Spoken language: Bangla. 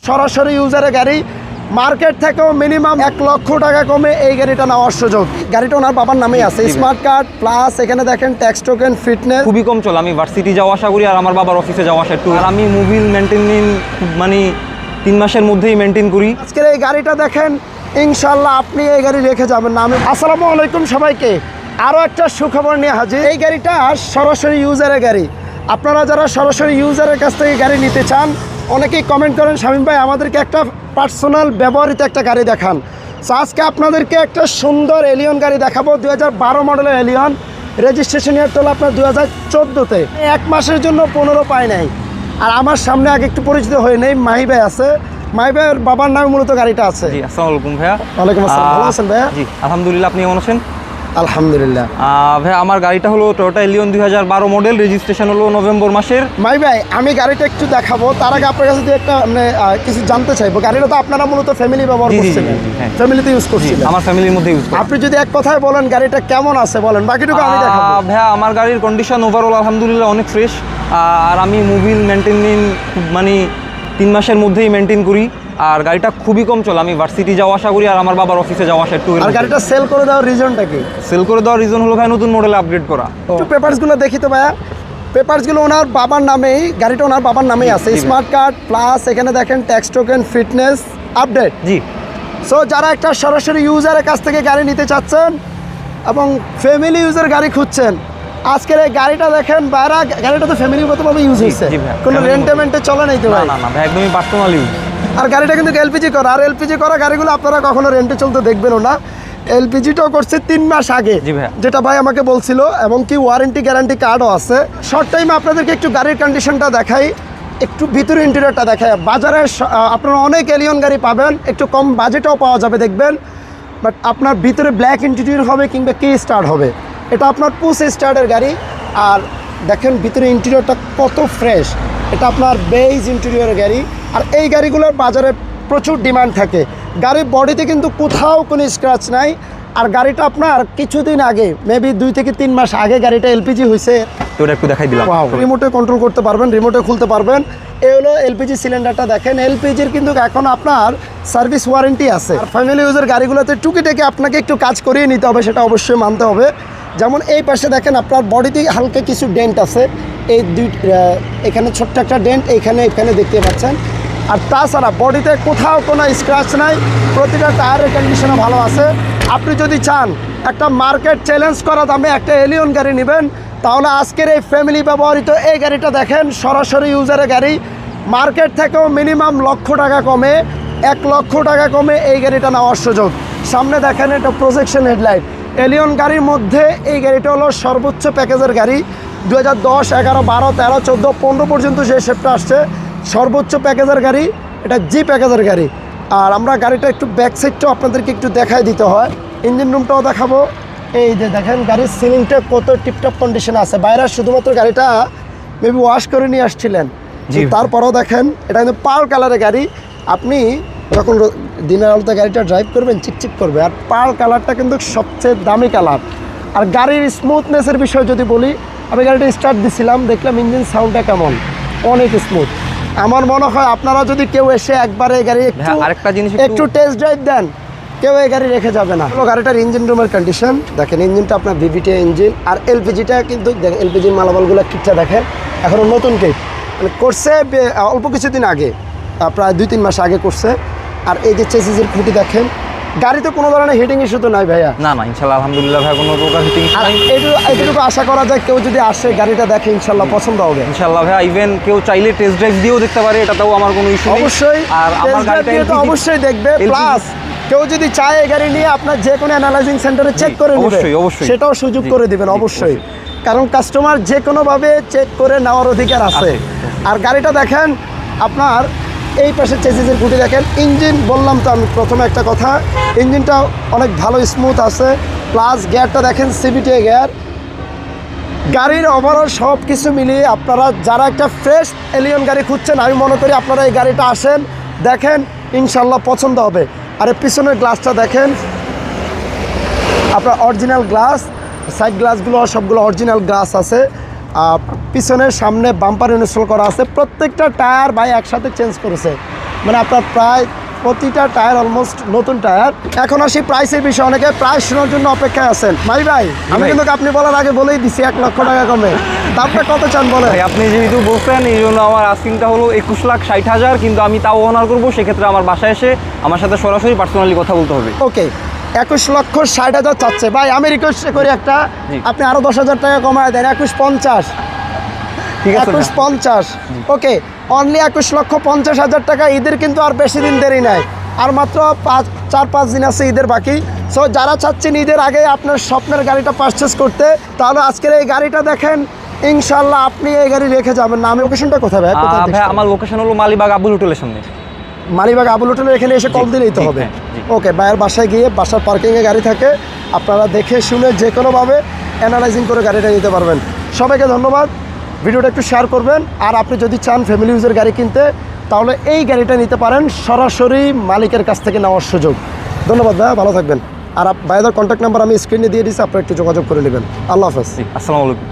সরাসরি ইউজারের গাড়ি, মার্কেট থেকেও মিনিমাম 1 লক্ষ টাকা কমে এই গাড়িটা নেওয়ার সুযোগ। গাড়িটা ওনার বাবার নামেই আছে, স্মার্ট কার্ড প্লাস এখানে দেখেন ট্যাক্স টোকেন, ফিটনেস খুবই কম চলে। আমি ভার্সিটি যাওয়া আসা করি আর আমার বাবার অফিসে যাওয়া আসা একটু, আর আমি মোবিল মেনটেন মানে 3 মাসের মধ্যেই মেনটেন করি। আজকের এই গাড়িটা দেখেন, ইনশাল্লাহ আপনি এই গাড়ি রেখে যাবেন না। আসসালামু আলাইকুম সবাইকে, আরও একটা সুখবর নিয়ে হাজির। এই গাড়িটা সরাসরি ইউজারের গাড়ি। আপনারা যারা সরাসরি ইউজারের কাছ থেকে গাড়ি নিতে চান, অনেকেই কমেন্ট করেন শামীম ভাই আমাদেরকে একটা পার্সোনাল ব্যবহৃত একটা গাড়ি দেখান। সো আজকে আপনাদেরকে একটা সুন্দর এলিয়ন গাড়ি দেখাবো, 2012 মডেলের এলিয়ন, রেজিস্ট্রেশন ইয়ার তোলা আপনার 2014-তে। 1 মাসের জন্য 15 পায় নাই। আর আমার সামনে আগে একটু পরিচিত হয়ে নেই, মাহি ভাই আছে। মাহি ভাইয়ের বাবার নামে মূলত গাড়িটা আছে। জি, আসসালামু আলাইকুম ভাইয়া। ওয়ালাইকুম আসসালাম, ভালো আছেন ভাইয়া? জি আলহামদুলিল্লাহ, আপনি কেমন আছেন? আলহামদুলিল্লাহ। ভাইয়া আমার গাড়িটা হলো টয়োটা এলিয়ন 2012 মডেল, রেজিস্ট্রেশন হলো নভেম্বর মাসের। মাহি ভাই আমি গাড়িটা একটু দেখাবো, তার আগে আপনার কাছে একটা মানে কিছু জানতে চাইবো। গাড়িটা তো আপনারা মূলত ফ্যামিলি ব্যবহার করছেন, ফ্যামিলিতে ইউজ করছেন, আমার ফ্যামিলির মধ্যে ইউজ করি। আপনি যদি এক কথায় বলেন গাড়িটা কেমন আছে বলেন, বাকিটুকু আমি দেখাবো। ভাইয়া আমার গাড়ির কন্ডিশন ওভারঅল আলহামদুলিল্লাহ অনেক ফ্রেশ। আর আমি মোবিল মেনটেন মানে 3 মাসের মধ্যেই মেনটেন করি। আর গাড়িটা খুবই কম চলে। আমি ভার্সিটি যাওয়া আসা করি আর আমার বাবার অফিসে যাওয়া আসা একটু। আর গাড়িটা সেল করে দেওয়ার রিজনটা কি? সেল করে দেওয়ার রিজন হলো ভাই নতুন মডেলে আপগ্রেড করা। একটু পেপারসগুলো দেখি তো ভাইয়া। পেপারসগুলো ওনার বাবার নামেই, গাড়িটা ওনার বাবার নামেই আছে, স্মার্ট কার্ড প্লাস এখানে দেখেন ট্যাক্স টোকেন, ফিটনেস আপডেট। জি। সো যারা একটা সরাসরি ইউজারের কাছ থেকে গাড়ি নিতে চাচ্ছেন এবং ফ্যামিলি ইউজার গাড়ি খুঁজছেন, আজকের এই গাড়িটা দেখেন, বাইরে গাড়িটা তো ফ্যামিলিগতভাবে ইউজ হচ্ছে, কোনো রেন্টেমেন্টে চলে নাই তো ভাই? না না ভাই, একদমই পার্সোনাল ইউজ। আর গাড়িটা কিন্তু এলপিজি করা, আর এলপিজি করা গাড়িগুলো আপনারা কখনো রেন্টে চলতে দেখবেনও না। এলপিজিটাও করছে 3 মাস আগে, যেটা ভাই আমাকে বলছিল, এবং কি ওয়ারেন্টি গ্যারান্টি কার্ডও আছে। শর্ট টাইমে আপনাদেরকে একটু গাড়ির কন্ডিশনটা দেখাই, একটু ভিতরে ইন্টেরিয়রটা দেখাই। বাজারে আপনারা অনেক এলিয়ন গাড়ি পাবেন, একটু কম বাজেটেও পাওয়া যাবে দেখবেন, বাট আপনার ভিতরে ব্ল্যাক ইন্টেরিয়র হবে কিংবা কি স্টার্ট হবে। এটা আপনার পুশ স্টার্টের গাড়ি। আর দেখেন ভিতরে ইন্টেরিয়রটা কত ফ্রেশ, এটা আপনার বেজ ইন্টেরিয়রের গাড়ি। আর এই গাড়িগুলোর বাজারে প্রচুর ডিমান্ড থাকে। গাড়ির বডিতে কিন্তু কোথাও কোনো স্ক্র্যাচ নাই। আর গাড়িটা আপনার কিছুদিন আগে, মেবি 2 থেকে 3 মাস আগে গাড়িটা এলপিজি হয়েছে। তো এটা একটু দেখাই দিলাম। রিমোটে কন্ট্রোল করতে পারবেন, রিমোটে খুলতে পারবেন। এই হলো এলপিজি সিলিন্ডারটা দেখেন। এলপিজির কিন্তু এখন আপনার সার্ভিস ওয়ারেন্টি আছে। আর ফ্যামিলি ইউজের গাড়িগুলোতে টুকিটাকি আপনাকে একটু কাজ করিয়ে নিতে হবে, সেটা অবশ্যই মানতে হবে। যেমন এই পাশে দেখেন আপনার বডিতে হালকা কিছু ডেন্ট আছে, এই এখানে ছোট্ট একটা ডেন্ট এখানে দেখতে পাচ্ছেন। আর তাছাড়া বডিতে কোথাও কোনো স্ক্র্যাচ নাই, প্রতিটা টায়ারের কন্ডিশনও ভালো আছে। আপনি যদি চান একটা মার্কেট চ্যালেঞ্জ করা দামে একটা এলিয়ন গাড়ি নেবেন, তাহলে আজকের এই ফ্যামিলি ব্যবহৃত এই গাড়িটা দেখেন, সরাসরি ইউজারের গাড়ি, মার্কেট থেকেও মিনিমাম 1 লক্ষ টাকা কমে, 1 লক্ষ টাকা কমে এই গাড়িটা নেওয়ার সুযোগ। সামনে দেখেন এটা প্রজেকশন হেডলাইট। এলিয়ন গাড়ির মধ্যে এই গাড়িটা হলো সর্বোচ্চ প্যাকেজের গাড়ি। 2010, 11, 12, 13, 14, 15 পর্যন্ত যে শেপটা আসছে সর্বোচ্চ প্যাকেজের গাড়ি, এটা জি প্যাকেজের গাড়ি। আর আমরা গাড়িটা একটু ব্যাক সাইডটাও আপনাদেরকে একটু দেখাই দিতে হয়, ইঞ্জিন রুমটাও দেখাবো। এই যে দেখেন গাড়ির সিলিংটা কত টিপটপ কন্ডিশনে আছে। বাইরে শুধুমাত্র গাড়িটা মেবি ওয়াশ করে নিয়ে আসছিলেন, তারপরেও দেখেন এটা কিন্তু পার্ল কালারের গাড়ি। আপনি যখন দিনের আলোতে গাড়িটা ড্রাইভ করবেন চিকচিক করবে। আর পার্ল কালারটা কিন্তু সবচেয়ে দামি কালার। আর গাড়ির স্মুথনেসের বিষয় যদি বলি, আমি গাড়িটা স্টার্ট দিছিলাম, দেখলাম ইঞ্জিন সাউন্ডটা কেমন, অনেক স্মুথ। আমার মনে হয় আপনারা যদি কেউ এসে একবার এই গাড়ি একটু টেস্ট ড্রাইভ দেন, কেউ এই গাড়ি রেখে যাবে না। গাড়িটার ইঞ্জিন রুমের কন্ডিশন দেখেন, ইঞ্জিনটা আপনার ভিভিটি ইঞ্জিন। আর এলপিজিটা কিন্তু দেখেন, এলপিজির মালামালগুলো কিটটা দেখেন, এখনও নতুন কিট, মানে করছে অল্প কিছুদিন আগে, প্রায় 2-3 মাস আগে করছে। আর এই যে চেসিসের খুঁটি দেখেন, গাড়িতে কোনো ধরনের হিটিং ইস্যু তো নাই ভাইয়া? না না ইনশাল্লাহ আলহামদুলিল্লাহ ভাই, কোনো প্রকার হিটিং ইস্যু নাই। এইটুকু আশা করা যায় কেউ যদি আসে গাড়িটা দেখে ইনশাল্লাহ পছন্দ হবে ইনশাল্লাহ ভাই। ইভেন কেউ চাইলে টেস্ট ড্রাইভ দিয়েও দেখতে পারে, এটাতেও আমার কোনো ইস্যু নেই অবশ্যই। আর আমার গাড়িটা তো অবশ্যই দেখবে, প্লাস কেউ যদি চায় এই গাড়ি নিয়ে আপনার যে কোনো অ্যানালাইজিং সেন্টারে চেক করে নেবে, সেটাও সুযোগ করে দিবেন অবশ্যই, কারণ কাস্টমার যে কোনোভাবে চেক করে নেওয়ার অধিকার আছে। আর গাড়িটা দেখেন আপনার এই পাশে চেসিসের খুঁটি দেখেন, ইঞ্জিন বললাম তো আমি প্রথমে একটা কথা, ইঞ্জিনটা অনেক ভালো স্মুথ আছে, প্লাস গিয়ারটা দেখেন সিবিটি গিয়ার। গাড়ির ওভারঅল সব কিছু মিলিয়ে আপনারা যারা একটা ফ্রেশ এলিয়ন গাড়ি খুঁজছেন, আমি মনে করি আপনারা এই গাড়িটা আসেন, দেখেন, ইনশাল্লাহ পছন্দ হবে। আর এই পিছনের গ্লাসটা দেখেন, আপনার অরিজিনাল গ্লাস, সাইড গ্লাসগুলো সবগুলো অরিজিনাল গ্লাস আছে। পিছনের সামনে বাম্পার ইনস্টল করা আছে, প্রত্যেকটা টায়ার ভাই একসাথে চেঞ্জ করেছে। মানে আপনার প্রায় প্রতিটা টায়ার অলমোস্ট নতুন টায়ার। এখন আসি প্রাইসের বিষয়ে, অনেকে প্রাইস শোনার জন্য অপেক্ষায় আছেন। ভাই আমি ভাই। কিন্তু আপনি বলার আগে বলেই দিছি 1 লক্ষ টাকা কমে, দামটা কত চান বলেন? ভাই আপনি যেহেতু বলছেন এই জন্য আমার আস্কিংটা হলো 21,60,000, কিন্তু আমি তাও অনার করবো। সেক্ষেত্রে আমার বাসায় এসে আমার সাথে সরাসরি পার্সোনালি কথা বলতে হবে। ওকে, 21,60,000 চাচ্ছে ভাই। আমি রিকোয়েস্ট করি একটা, জি। আপনি আরো 10,000 টাকা কমায় দেন, 21,50। ঠিক আছে ভাই। 21,50। ওকে, অনলি 21,50,000 টাকা। ঈদের কিন্তু আর বেশি দিন দেরি নাই, আর মাত্র 4-5 দিন আছে ঈদের বাকি। সো যারা চাচ্ছেন ঈদের আগে আপনার স্বপ্নের গাড়িটা পারচেস করতে, তাহলে আজকের এই গাড়িটা দেখেন, ইনশাল্লাহ আপনি এই গাড়ি রেখে যাবেন না। আমি লোকেশনটা কোথায় ভাই? কোথায় ভাই আমার লোকেশন হলো মালিবাগ আবুল হোটেলের সামনে। মালিবাগ আবুল হোটেলের এখানে এসে কল দিলেই তো জি, হবে। হ্যাঁ, জি। ওকে, ভাইয়ের বাসায় গিয়ে বাসার পার্কিংয়ে গাড়ি থাকে, আপনারা দেখে শুনে যে কোনোভাবে অ্যানালাইজিং করে গাড়িটা নিতে পারবেন। সবাইকে ধন্যবাদ, ভিডিওটা একটু শেয়ার করবেন। আর আপনি যদি চান ফ্যামিলি ইউজের গাড়ি কিনতে, তাহলে এই গাড়িটা নিতে পারেন, সরাসরি মালিকের কাছ থেকে নেওয়ার সুযোগ। ধন্যবাদ ভাইয়া, ভালো থাকবেন। আর ভাইয়াদের কন্ট্যাক্ট নাম্বার আমি স্ক্রিনে দিয়ে দিচ্ছি, আপনারা একটু যোগাযোগ করে নেবেন। আল্লাহ হাফেজ। জি, আসসালামু আলাইকুম।